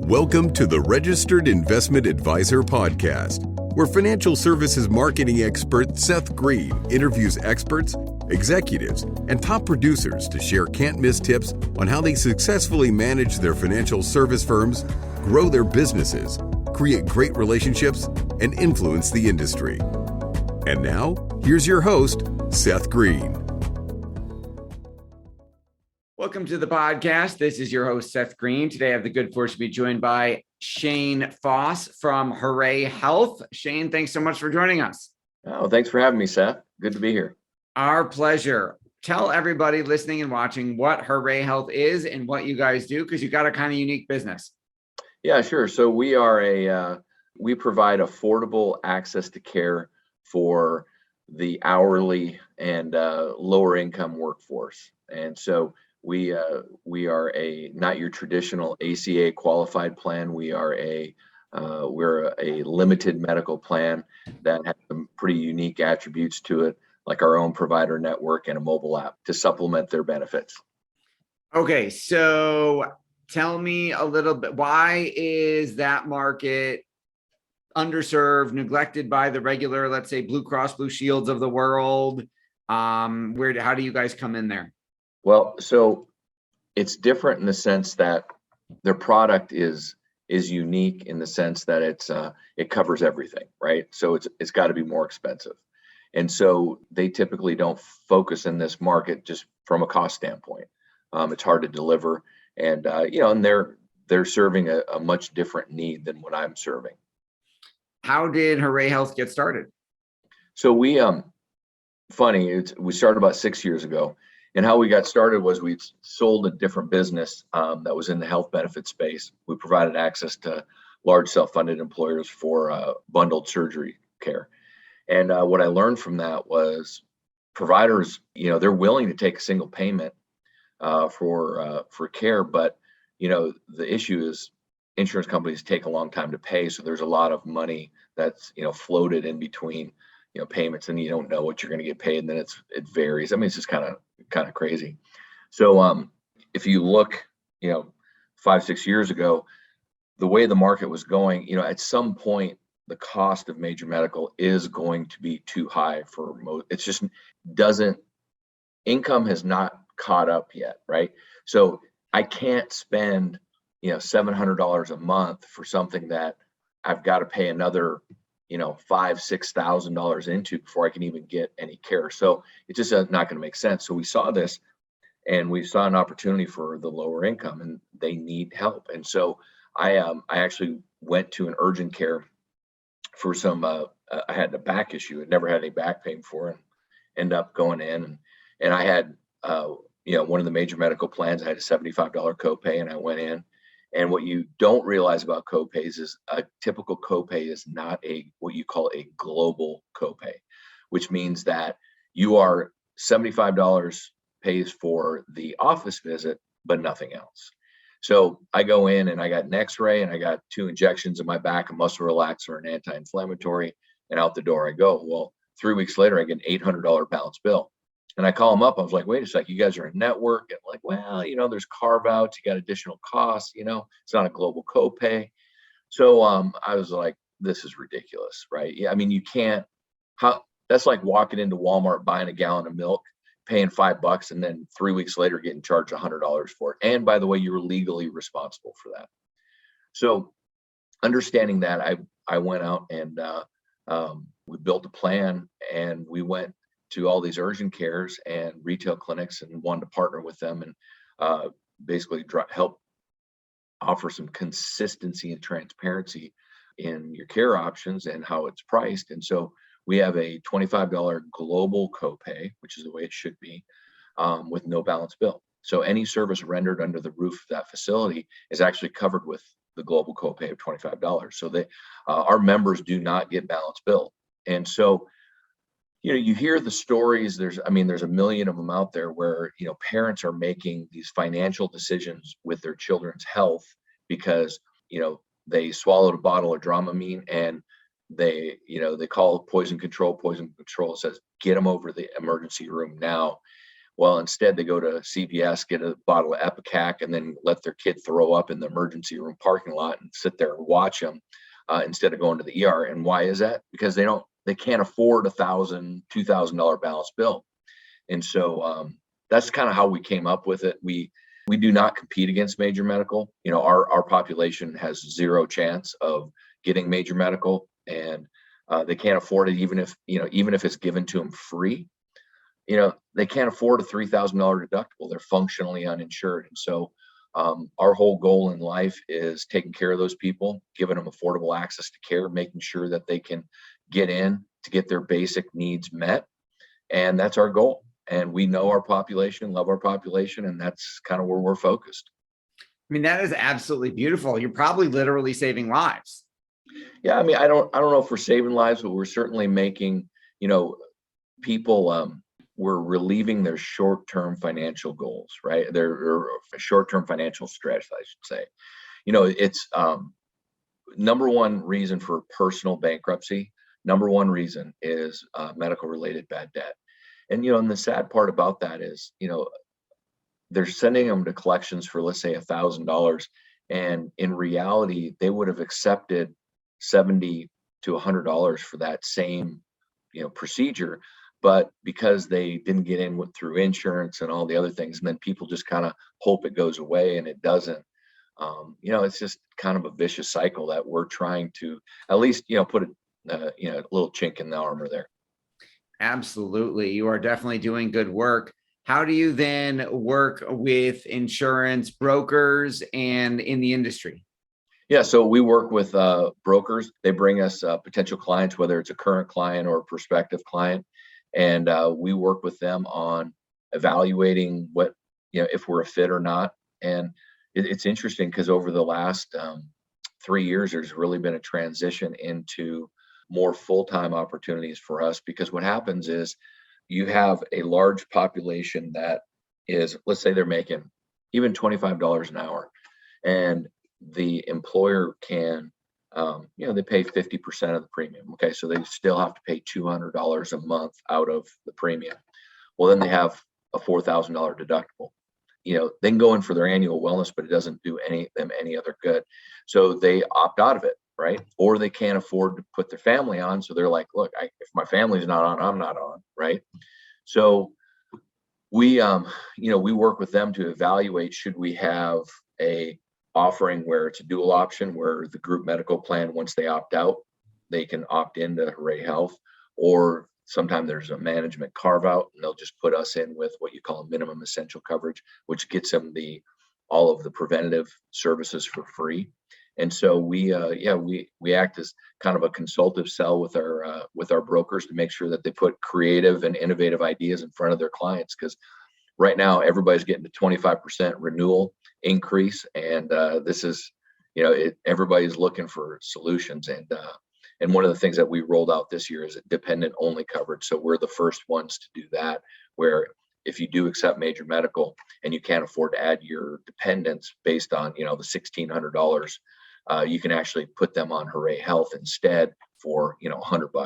Welcome to the Registered Investment Advisor Podcast, where financial services marketing expert Seth Greene interviews experts, executives, and top producers to share can't-miss tips on how they successfully manage their financial service firms, grow their businesses, create great relationships, and influence the industry. And now, here's your host, Seth Greene. Welcome to the podcast. This is your host, Seth Greene. Today, I have the good fortune to be joined by Shane Foss from Hooray Health. Shane, thanks so much for joining us. Oh, thanks for having me, Seth. Good to be here. Our pleasure. Tell everybody listening and watching what Hooray Health is and what you guys do, because you got a kind of unique business. Yeah, sure. So we are we provide affordable access to care for the hourly and lower income workforce. And so we are not your traditional ACA qualified plan. We're a limited medical plan that has some pretty unique attributes to it, like our own provider network and a mobile app to supplement their benefits. Okay, so tell me a little bit, why is that market underserved, neglected by the regular, let's say, Blue Cross Blue Shields of the world? How do you guys come in there? Well, so it's different in the sense that their product is unique in the sense that it covers everything, right? So it's got to be more expensive. And so they typically don't focus in this market just from a cost standpoint. It's hard to deliver, and and they're serving a much different need than what I'm serving. How did Hooray Health get started? So we started about 6 years ago, and how we got started was we sold a different business that was in the health benefit space. We provided access to large self-funded employers for bundled surgery care. And what I learned from that was providers, they're willing to take a single payment for care, but the issue is insurance companies take a long time to pay. So there's a lot of money that's floated in between payments, and you don't know what you're going to get paid, and then it varies. I mean, it's just kind of crazy. So if you look 5-6 years ago, the way the market was going, at some point the cost of major medical is going to be too high for most. It's just income has not caught up yet, right? So I can't spend $700 a month for something that I've got to pay another $5,000-$6,000 into before I can even get any care. So it's just not going to make sense. So we saw this, and we saw an opportunity for the lower income, and they need help. And so I actually went to an urgent care for some. I had a back issue. I'd never had any back pain before, and ended up going in, and I had one of the major medical plans. I had a $75 copay, and I went in. And what you don't realize about copays is a typical copay is not what you call a global copay, which means that you are $75 pays for the office visit, but nothing else. So I go in and I got an x-ray and I got 2 injections in my back, a muscle relaxer, an anti-inflammatory, and out the door I go. Well, 3 weeks later, I get an $800 balance bill. And I call them up. I was like, wait a sec, you guys are a network. And like, well, there's carve outs, you got additional costs, it's not a global copay. So I was like, this is ridiculous, right? Yeah, I mean, that's like walking into Walmart, buying a gallon of milk, paying $5, and then 3 weeks later getting charged $100 for it. And by the way, you were legally responsible for that. So understanding that, I went out and we built a plan, and we went to all these urgent cares and retail clinics and wanted to partner with them and basically help offer some consistency and transparency in your care options and how it's priced. And so we have a $25 global copay, which is the way it should be, with no balance bill. So any service rendered under the roof of that facility is actually covered with the global copay of $25. So our members do not get balance bill. And so you hear the stories. There's a million of them out there where, parents are making these financial decisions with their children's health because, they swallowed a bottle of Dramamine and they call poison control says, get them over the emergency room now. Well, instead they go to CVS, get a bottle of Epicac, and then let their kid throw up in the emergency room parking lot and sit there and watch them instead of going to the ER. And why is that? Because they can't afford $1,000, $2,000 balance bill. And so that's kind of how we came up with it. We do not compete against major medical. Our population has zero chance of getting major medical, and they can't afford it even if it's given to them free. They can't afford a $3,000 deductible. They're functionally uninsured. And so our whole goal in life is taking care of those people, giving them affordable access to care, making sure that they can get in to get their basic needs met. And that's our goal. And we know our population, love our population, and that's kind of where we're focused. I mean, that is absolutely beautiful. You're probably literally saving lives. Yeah, I mean, I don't know if we're saving lives, but we're certainly making, people, we're relieving their short-term financial goals, right? Their short-term financial stress, I should say. It's number one reason for personal bankruptcy. Number one reason is medical-related bad debt. And the sad part about that is, they're sending them to collections for, let's say, $1,000, and in reality, they would have accepted $70 to $100 for that same, procedure. But because they didn't get in through insurance and all the other things, and then people just kind of hope it goes away, and it doesn't. It's just kind of a vicious cycle that we're trying to at least, put a little chink in the armor there. Absolutely. You are definitely doing good work. How do you then work with insurance brokers and in the industry? Yeah, so we work with brokers. They bring us potential clients, whether it's a current client or a prospective client. And we work with them on evaluating what, if we're a fit or not. And it's interesting because over the last 3 years, there's really been a transition into more full-time opportunities for us, because what happens is you have a large population that is, let's say they're making even $25 an hour, and the employer can, they pay 50% of the premium. Okay. So they still have to pay $200 a month out of the premium. Well, then they have a $4,000 deductible. They can go in for their annual wellness, but it doesn't do them any other good. So they opt out of it. Right. Or they can't afford to put their family on. So they're like, look, if my family's not on, I'm not on. Right. So we work with them to evaluate, should we have a offering where it's a dual option, where the group medical plan, once they opt out, they can opt into Hooray Health, or sometimes there's a management carve out and they'll just put us in with what you call a minimum essential coverage, which gets them all of the preventative services for free. And so we act as kind of a consultative sell with our brokers to make sure that they put creative and innovative ideas in front of their clients, because right now everybody's getting the 25% renewal increase, and this is, everybody's looking for solutions. And one of the things that we rolled out this year is a dependent only coverage. So we're the first ones to do that, where if you do accept major medical and you can't afford to add your dependents based on, the $1,600, you can actually put them on Hooray Health instead for, $100, $150.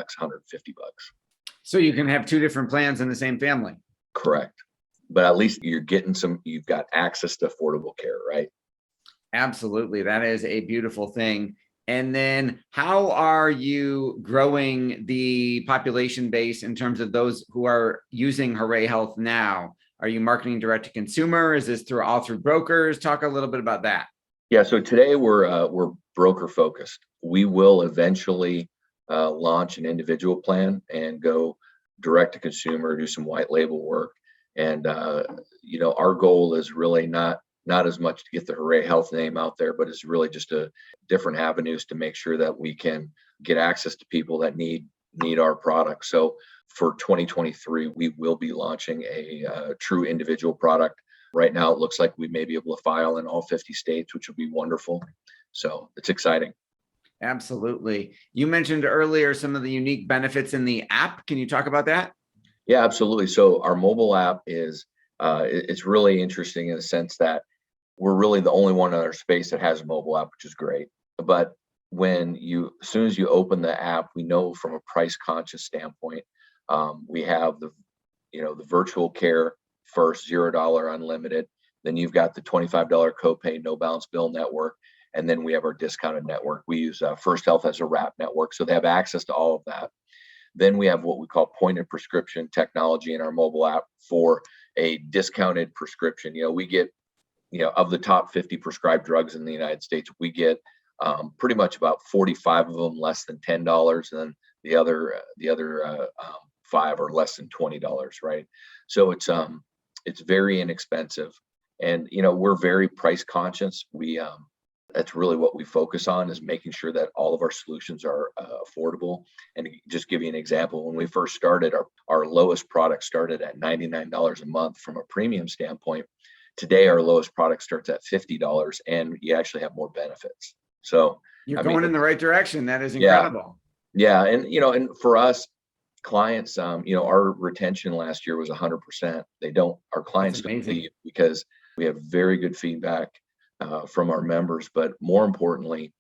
So you can have two different plans in the same family. Correct. But at least you've got access to affordable care, right? Absolutely. That is a beautiful thing. And then how are you growing the population base in terms of those who are using Hooray Health now? Are you marketing direct to consumer? Is this all through brokers? Talk a little bit about that. Yeah. So today we're broker focused. We will eventually launch an individual plan and go direct to consumer, do some white label work. And, our goal is really not as much to get the Hooray Health name out there, but it's really just different avenues to make sure that we can get access to people that need our product. So for 2023, we will be launching a true individual product. Right now, it looks like we may be able to file in all 50 states, which will be wonderful. So it's exciting. Absolutely. You mentioned earlier some of the unique benefits in the app. Can you talk about that? Yeah, absolutely. So our mobile app is it's really interesting in the sense that we're really the only one in our space that has a mobile app, which is great. But as soon as you open the app, we know from a price conscious standpoint, we have the virtual care first, $0 unlimited. Then you've got the $25 copay, no balance bill network. And then we have our discounted network. We use First Health as a wrap network. So they have access to all of that. Then we have what we call pointed prescription technology in our mobile app for a discounted prescription. We get, of the top 50 prescribed drugs in the United States, we get pretty much about 45 of them less than $10, and then the other 5 are less than $20, right? So it's very inexpensive, and we're very price conscious. That's really what we focus on, is making sure that all of our solutions are affordable. And to just give you an example, when we first started, our lowest product started at $99 a month from a premium standpoint. Today, our lowest product starts at $50, and you actually have more benefits. So you're going in the right direction. That is incredible. Yeah. And for us, clients, our retention last year was 100%. Our clients don't leave because we have very good feedback from our members, but more importantly,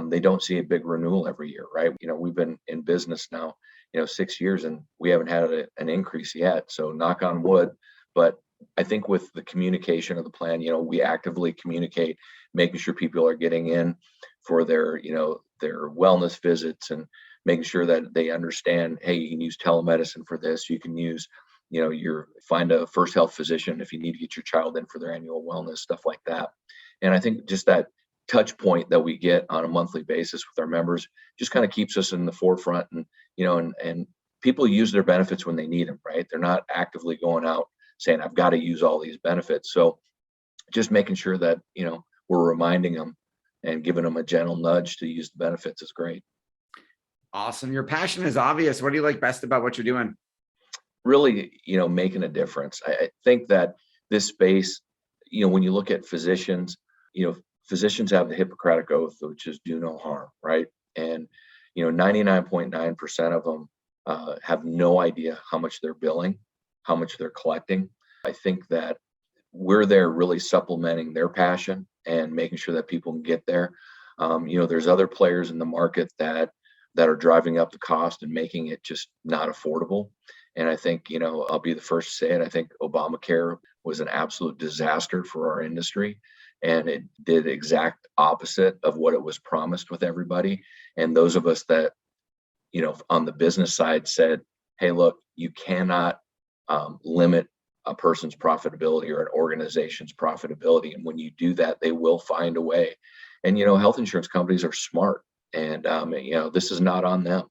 they don't see a big renewal every year, right? We've been in business now, 6 years, and we haven't had an increase yet. So knock on wood. But I think with the communication of the plan, we actively communicate, making sure people are getting in for their wellness visits, and making sure that they understand, hey, you can use telemedicine for this. You can use, find a First Health physician if you need to get your child in for their annual wellness, stuff like that. And I think just that touch point that we get on a monthly basis with our members just kind of keeps us in the forefront. And, and people use their benefits when they need them, right? They're not actively going out saying, I've got to use all these benefits. So just making sure that, we're reminding them and giving them a gentle nudge to use the benefits is great. Awesome. Your passion is obvious. What do you like best about what you're doing? Really, making a difference. I think that this space, when you look at physicians, physicians have the Hippocratic Oath, which is do no harm, right? And, 99.9% of them have no idea how much they're billing, how much they're collecting. I think that we're there really supplementing their passion and making sure that people can get there. There's other players in the market that are driving up the cost and making it just not affordable. And I think, I'll be the first to say it. I think Obamacare was an absolute disaster for our industry, and it did the exact opposite of what it was promised with everybody. And those of us that, on the business side said, hey, look, you cannot limit a person's profitability or an organization's profitability. And when you do that, they will find a way. And, health insurance companies are smart, and, this is not on them.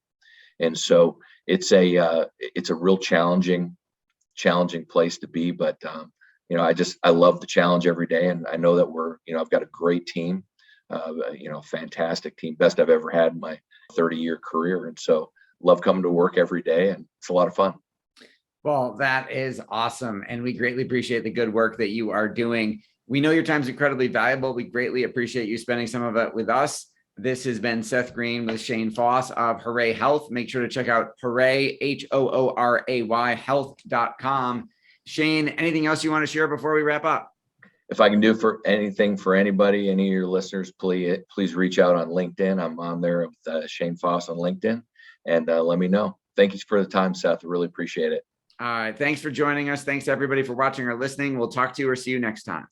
And so it's a real challenging place to be. But, I love the challenge every day. And I know that I've got a great team, fantastic team, best I've ever had in my 30-year career. And so love coming to work every day, and it's a lot of fun. Well, that is awesome. And we greatly appreciate the good work that you are doing. We know your time is incredibly valuable. We greatly appreciate you spending some of it with us. This has been Seth Greene with Shane Foss of Hooray Health. Make sure to check out Hooray, HOORAY health.com. Shane, anything else you want to share before we wrap up? If I can do anything for anybody, any of your listeners, please reach out on LinkedIn. I'm on there with Shane Foss on LinkedIn, and let me know. Thank you for the time, Seth. I really appreciate it. All right. Thanks for joining us. Thanks everybody for watching or listening. We'll talk to you or see you next time.